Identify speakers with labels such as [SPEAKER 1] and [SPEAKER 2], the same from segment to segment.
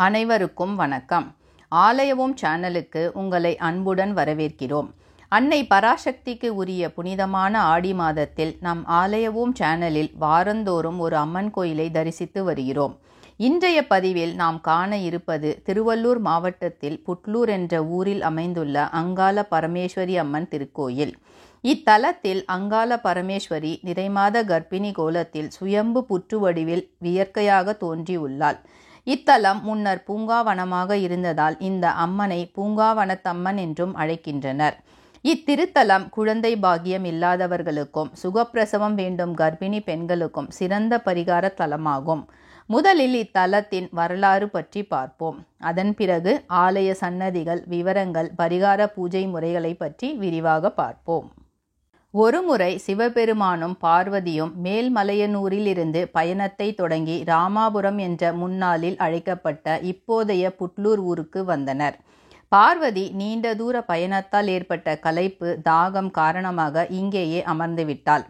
[SPEAKER 1] அனைவருக்கும் வணக்கம். ஆலயவோம் சேனலுக்கு உங்களை அன்புடன் வரவேற்கிறோம். அன்னை பராசக்திக்கு உரிய புனிதமான ஆடி மாதத்தில் நம் ஆலயவோம் சேனலில் வாரந்தோறும் ஒரு அம்மன் கோயிலை தரிசித்து வருகிறோம். இன்றைய பதிவில் நாம் காண இருப்பது திருவள்ளூர் மாவட்டத்தில் புட்லூர் என்ற ஊரில் அமைந்துள்ள அங்காள பரமேஸ்வரி அம்மன் திருக்கோயில். இத்தலத்தில் அங்காள பரமேஸ்வரி நிறைமாத கர்ப்பிணி கோலத்தில் சுயம்பு புற்று வடிவில் இயற்கையாக தோன்றியுள்ளாள். இத்தலம் முன்னர் பூங்காவனமாக இருந்ததால் இந்த அம்மனை பூங்காவனத்தம்மன் என்றும் அழைக்கின்றனர். இத்திருத்தலம் குழந்தை பாக்கியம் இல்லாதவர்களுக்கும் சுகப்பிரசவம் வேண்டும் கர்ப்பிணி பெண்களுக்கும் சிறந்த பரிகார தலமாகும். முதலில் இத்தலத்தின் வரலாறு பற்றி பார்ப்போம். அதன் பிறகு ஆலய சன்னதிகள், விவரங்கள், பரிகார பூஜை முறைகளை பற்றி விரிவாக பார்ப்போம். ஒருமுறை சிவபெருமானும் பார்வதியும் மேல்மலையனூரில் இருந்து பயணத்தை தொடங்கி ராமாபுரம் என்ற முன்னாளில் அழைக்கப்பட்ட இப்போதைய புட்லூர் ஊருக்கு வந்தனர். பார்வதி நீண்ட தூர பயணத்தால் ஏற்பட்ட களைப்பு, தாகம் காரணமாக இங்கேயே அமர்ந்துவிட்டாள்.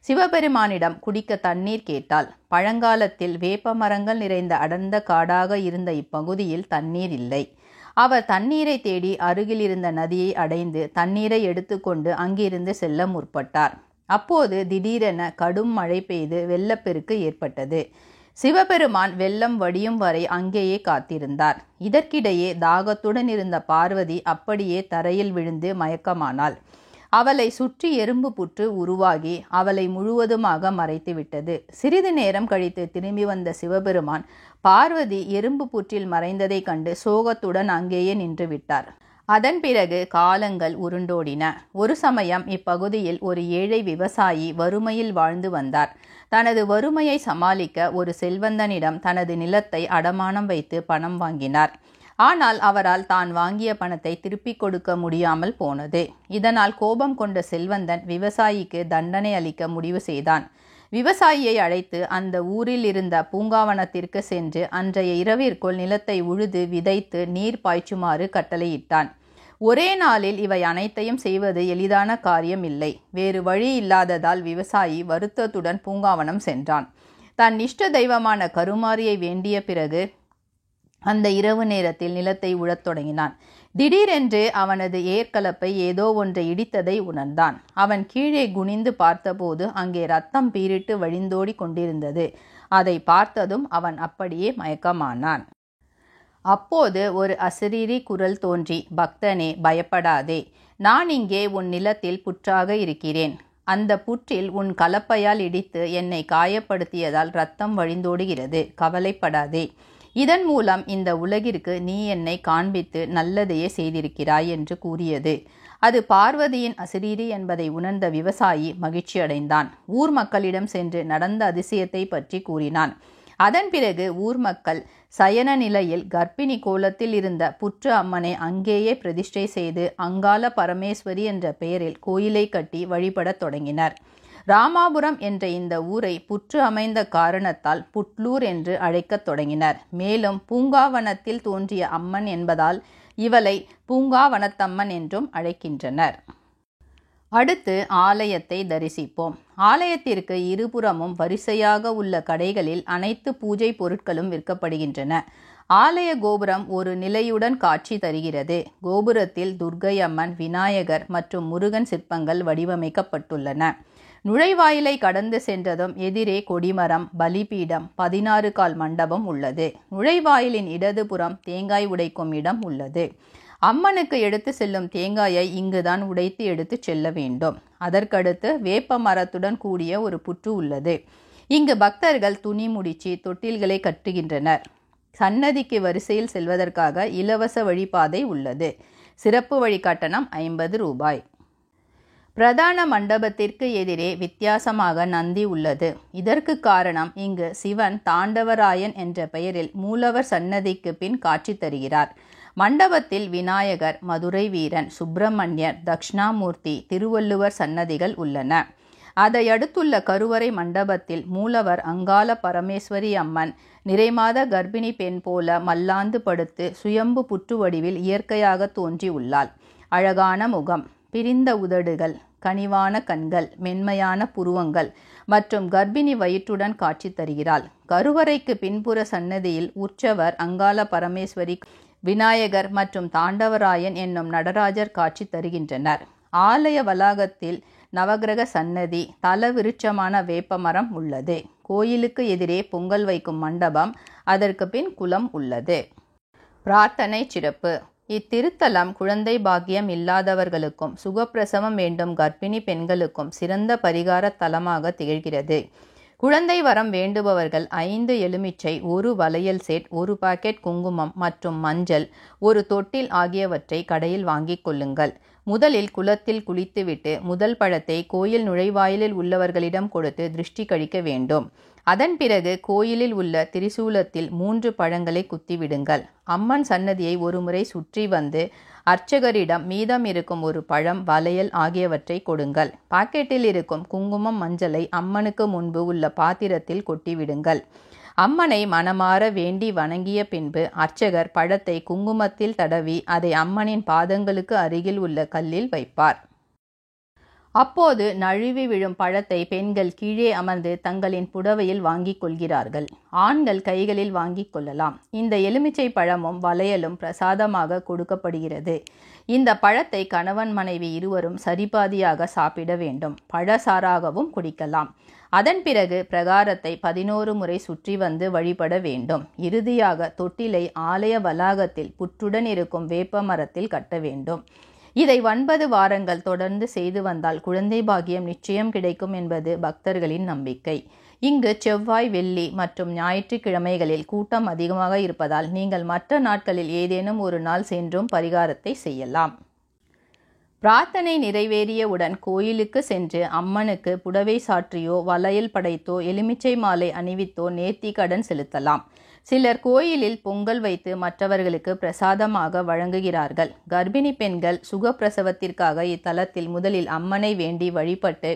[SPEAKER 1] சிவபெருமானிடம் குடிக்க தண்ணீர் கேட்டாள். பழங்காலத்தில் வேப்ப மரங்கள் நிறைந்த அடர்ந்த காடாக இருந்த இப்பகுதியில் தண்ணீர் இல்லை. அவர் தண்ணீரை தேடி அருகில் இருந்த நதியை அடைந்து தண்ணீரை எடுத்துக்கொண்டு அங்கிருந்து செல்ல முற்பட்டார். அப்போது திடீரென கடும் மழை பெய்து வெள்ளப்பெருக்கு ஏற்பட்டது. சிவபெருமான் வெள்ளம் வடியும் வரை அங்கேயே காத்திருந்தார். இதற்கிடையே தாகத்துடன் இருந்த பார்வதி அப்படியே தரையில் விழுந்து மயக்கமானாள். அவளை சுற்றி எறும்பு புற்று உருவாகி அவளை முழுவதுமாக மறைத்துவிட்டது. சிறிது நேரம் கழித்து திரும்பி வந்த சிவபெருமான் பார்வதி எறும்பு புற்றில் மறைந்ததை கண்டு சோகத்துடன் அங்கேயே நின்று விட்டார். அதன் பிறகு காலங்கள் உருண்டோடின. ஒரு சமயம் இப்பகுதியில் ஒரு ஏழை விவசாயி வறுமையில் வாழ்ந்து வந்தார். தனது வறுமையை சமாளிக்க ஒரு செல்வந்தனிடம் தனது நிலத்தை அடமானம் வைத்து பணம் வாங்கினார். ஆனால் அவரால் தான் வாங்கிய பணத்தை திருப்பிக் கொடுக்க முடியாமல் போனது. இதனால் கோபம் கொண்ட செல்வந்தன் விவசாயிக்கு தண்டனை அளிக்க முடிவு செய்தான். விவசாயியை அழைத்து அந்த ஊரில் இருந்த பூங்காவனத்திற்கு சென்று அன்றைய இரவிற்குள் நிலத்தை உழுது விதைத்து நீர் பாய்ச்சுமாறு கட்டளையிட்டான். ஒரே நாளில் இவை அனைத்தையும் செய்வது எளிதான காரியம் இல்லை. வேறு வழி இல்லாததால் விவசாயி வருத்தத்துடன் பூங்காவனம் சென்றான். தன் இஷ்ட தெய்வமான கருமாரியை வேண்டிய பிறகு அந்த இரவு நேரத்தில் நிலத்தை உழத் தொடங்கினான். திடீரென்று அவனது ஏற்கலப்பை ஏதோ ஒன்றை இடித்ததை உணர்ந்தான். அவன் கீழே குனிந்து பார்த்தபோது அங்கே ரத்தம் பீரிட்டு வழிந்தோடி கொண்டிருந்தது. அதை பார்த்ததும் அவன் அப்படியே மயக்கமானான். அப்போது ஒரு அசரீரி குரல் தோன்றி, பக்தனே, பயப்படாதே, நான் இங்கே உன் நிலத்தில் புற்றாக இருக்கிறேன். அந்த புற்றில் உன் கலப்பையால் இடித்து என்னை காயப்படுத்தியதால் ரத்தம் வழிந்தோடுகிறது. கவலைப்படாதே. இதன் மூலம் இந்த உலகிற்கு நீ என்னை காண்பித்து நல்லதையே செய்திருக்கிறாய் என்று கூறியது. அது பார்வதியின் அசரீரி என்பதை உணர்ந்த விவசாயி மகிழ்ச்சி அடைந்தான். ஊர் மக்களிடம் சென்று நடந்த அதிசயத்தை பற்றி கூறினான். அதன் பிறகு ஊர் மக்கள் சயன நிலையில் கர்ப்பிணி கோலத்தில் இருந்த புற்று அம்மனை அங்கேயே பிரதிஷ்டை செய்து அங்காள பரமேஸ்வரி என்ற பெயரில் கோயிலை கட்டி வழிபடத் தொடங்கினர். ராமாபுரம் என்ற இந்த ஊரை புற்று அமைந்த காரணத்தால் புட்லூர் என்று அழைக்கத் தொடங்கினர். மேலும் பூங்காவனத்தில் தோன்றிய அம்மன் என்பதால் இவளை பூங்காவனத்தம்மன் என்றும் அழைக்கின்றனர். அடுத்து ஆலயத்தை தரிசிப்போம். ஆலயத்திற்கு இருபுறமும் வரிசையாக உள்ள கடைகளில் அனைத்து பூஜை பொருட்களும் விற்கப்படுகின்றன. ஆலய கோபுரம் ஒரு நிலையுடன் காட்சி தருகிறது. கோபுரத்தில் துர்க்கை அம்மன், விநாயகர் மற்றும் முருகன் சிற்பங்கள் வடிவமைக்கப்பட்டுள்ளன. நுழைவாயிலை கடந்து சென்றதும் எதிரே கொடிமரம், பலிபீடம், 16 கால் மண்டபம் உள்ளது. நுழைவாயிலின் இடதுபுறம் தேங்காய் உடைக்கும் இடம் உள்ளது. அம்மனுக்கு எடுத்து செல்லும் தேங்காயை இங்குதான் உடைத்து எடுத்து செல்ல வேண்டும். அதற்கடுத்து வேப்ப மரத்துடன் கூடிய ஒரு புற்று உள்ளது. இங்கு பக்தர்கள் துணி முடிச்சு தொட்டில்களை கட்டுகின்றனர். சன்னதிக்கு வரிசையில் செல்வதற்காக இலவச வழிபாதை உள்ளது. சிறப்பு வழிகாட்டணம் 50 ரூபாய். பிரதான மண்டபத்திற்கு எதிரே வித்தியாசமாக நந்தி உள்ளது. இதற்கு காரணம் இங்கு சிவன் தாண்டவராயன் என்ற பெயரில் மூலவர் சன்னதிக்கு பின் காட்சி தருகிறார். மண்டபத்தில் விநாயகர், மதுரை வீரன், சுப்பிரமணியர், தட்சிணாமூர்த்தி, திருவள்ளுவர் சன்னதிகள் உள்ளன. அதை அடுத்துள்ள கருவறை மண்டபத்தில் மூலவர் அங்காள பரமேஸ்வரி அம்மன் நிறைமாத கர்ப்பிணி பெண் போல மல்லாந்து படுத்து சுயம்பு புற்று வடிவில் இயற்கையாக தோன்றி உள்ளாள். அழகான முகம், பிரிந்த உதடுகள், கனிவான கண்கள், மென்மையான புருவங்கள் மற்றும் கர்ப்பிணி வயிற்றுடன் காட்சி தருகிறாள். கருவறைக்கு பின்புற சன்னதியில் உற்சவர், அங்காள பரமேஸ்வரி, விநாயகர் மற்றும் தாண்டவராயன் என்னும் நடராஜர் காட்சி தருகின்றனர். ஆலய வளாகத்தில் நவகிரக சன்னதி, தல விருட்சமான வேப்பமரம் உள்ளது. கோயிலுக்கு எதிரே பொங்கல் வைக்கும் மண்டபம், அதற்கு பின் குளம் உள்ளது. பிரார்த்தனை சிறப்பு. இத்திருத்தலம் குழந்தை பாக்கியம் இல்லாதவர்களுக்கும் சுகப்பிரசவம் வேண்டும் கர்ப்பிணி பெண்களுக்கும் சிறந்த பரிகார தலமாக திகழ்கிறது. குழந்தை வரம் வேண்டுபவர்கள் 5 எலுமிச்சை, 1 வளையல் செட், 1 பாக்கெட் குங்குமம் மற்றும் மஞ்சள், 1 தொட்டில் ஆகியவற்றை கடையில் வாங்கிக் கொள்ளுங்கள். முதலில் குளத்தில் குளித்துவிட்டு முதல் பழத்தை கோயில் நுழைவாயிலில் உள்ளவர்களிடம் கொடுத்து திருஷ்டி கழிக்க வேண்டும். அதன் பிறகு கோயிலில் உள்ள திரிசூலத்தில் 3 பழங்களை குத்திவிடுங்கள். அம்மன் சன்னதியை ஒரு முறை சுற்றி வந்து அர்ச்சகரிடம் மீதம் இருக்கும் 1 பழம், வளையல் ஆகியவற்றை கொடுங்கள். பாக்கெட்டில் இருக்கும் குங்குமம், மஞ்சளை அம்மனுக்கு முன்பு உள்ள பாத்திரத்தில் கொட்டிவிடுங்கள். அம்மனை மனமாற வேண்டி வணங்கிய பின்பு அர்ச்சகர் பழத்தை குங்குமத்தில் தடவி அதை அம்மனின் பாதங்களுக்கு அருகில் உள்ள கல்லில் வைப்பார். அப்போது நழுவி விழும் பழத்தை பெண்கள் கீழே அமர்ந்து தங்களின் புடவையில் வாங்கிக் கொள்கிறார்கள். ஆண்கள் கைகளில் வாங்கிக் கொள்ளலாம். இந்த எலுமிச்சை பழமும் வளையலும் பிரசாதமாக கொடுக்கப்படுகிறது. இந்த பழத்தை கணவன் மனைவி இருவரும் சரிபாதியாக சாப்பிட வேண்டும். பழசாறாகவும் குடிக்கலாம். அதன் பிறகு பிரகாரத்தை 11 முறை சுற்றி வந்து வழிபட வேண்டும். இறுதியாக தொட்டிலை ஆலய வளாகத்தில் புற்றுடன் இருக்கும் வேப்ப மரத்தில் கட்ட வேண்டும். இதை 9 வாரங்கள் தொடர்ந்து செய்து வந்தால் குழந்தை பாக்கியம் நிச்சயம் கிடைக்கும் என்பது பக்தர்களின் நம்பிக்கை. இங்கு செவ்வாய், வெள்ளி மற்றும் ஞாயிற்றுக்கிழமைகளில் கூட்டம் அதிகமாக இருப்பதால் நீங்கள் மற்ற நாட்களில் ஏதேனும் ஒரு நாள் சென்றும் பரிகாரத்தை செய்யலாம். பிரார்த்தனை நிறைவேறியவுடன் கோயிலுக்கு சென்று அம்மனுக்கு புடவை சாற்றியோ, வளையல் படைத்தோ, எலுமிச்சை மாலை அணிவித்தோ நேர்த்தி கடன் செலுத்தலாம். சிலர் கோயிலில் பொங்கல் வைத்து மற்றவர்களுக்கு பிரசாதமாக வழங்குகிறார்கள். கர்ப்பிணி பெண்கள் சுகப்பிரசவத்திற்காக இத்தலத்தில் முதலில் அம்மனை வேண்டி வழிபட்டு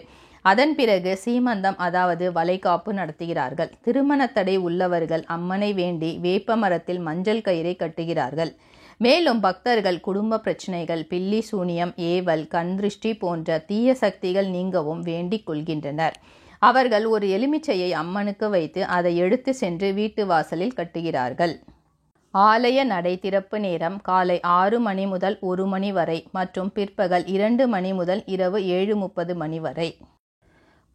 [SPEAKER 1] அதன் பிறகு சீமந்தம், அதாவது வளைகாப்பு நடத்துகிறார்கள். திருமண தடை உள்ளவர்கள் அம்மனை வேண்டி வேப்ப மரத்தில் மஞ்சள் கயிறை கட்டுகிறார்கள். மேலும் பக்தர்கள் குடும்ப பிரச்சனைகள், பில்லி சூனியம், ஏவல், கண் திருஷ்டி போன்ற தீய சக்திகள் நீங்கவும் வேண்டிக் கொள்கின்றனர். அவர்கள் ஒரு எலுமிச்சையை அம்மனுக்கு வைத்து அதை எடுத்து சென்று வீட்டு வாசலில் கட்டுகிறார்கள். ஆலய நடை திறப்பு நேரம் காலை 6 மணி முதல் 1 மணி வரை மற்றும் பிற்பகல் 2 மணி முதல் இரவு 7:30 மணி வரை.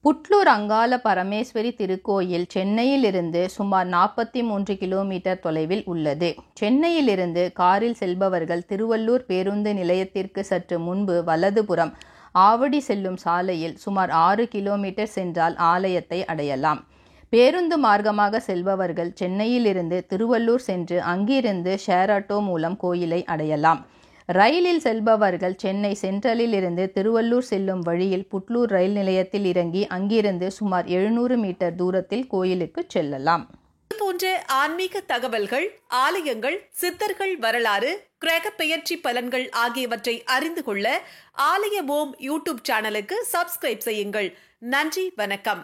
[SPEAKER 1] புட்லூர் அங்காள பரமேஸ்வரி திருக்கோயில் சென்னையிலிருந்து சுமார் 43 கிலோமீட்டர் தொலைவில் உள்ளது. சென்னையிலிருந்து காரில் செல்பவர்கள் திருவள்ளூர் பேருந்து நிலையத்திற்கு சற்று முன்பு வலதுபுறம் ஆவடி செல்லும் சாலையில் சுமார் 6 கிலோமீட்டர் சென்றால் ஆலயத்தை அடையலாம். பேருந்து மார்க்கமாக செல்பவர்கள் சென்னையிலிருந்து திருவள்ளூர் சென்று அங்கிருந்து ஷேர் ஆட்டோ மூலம் கோயிலை அடையலாம். ரயிலில் செல்பவர்கள் சென்னை சென்ட்ரலில் இருந்து திருவள்ளூர் செல்லும் வழியில் புட்லூர் ரயில் நிலையத்தில் இறங்கி அங்கிருந்து சுமார் 700 மீட்டர் தூரத்தில் கோயிலுக்கு செல்லலாம்.
[SPEAKER 2] இது போன்ற ஆன்மீக தகவல்கள், ஆலயங்கள், சித்தர்கள் வரலாறு, கிரக பெயர்ச்சி பலன்கள் ஆகியவற்றை அறிந்து கொள்ள ஆலய ஓம் யூடியூப் சேனலுக்கு சப்ஸ்கிரைப் செய்யுங்கள். நன்றி, வணக்கம்.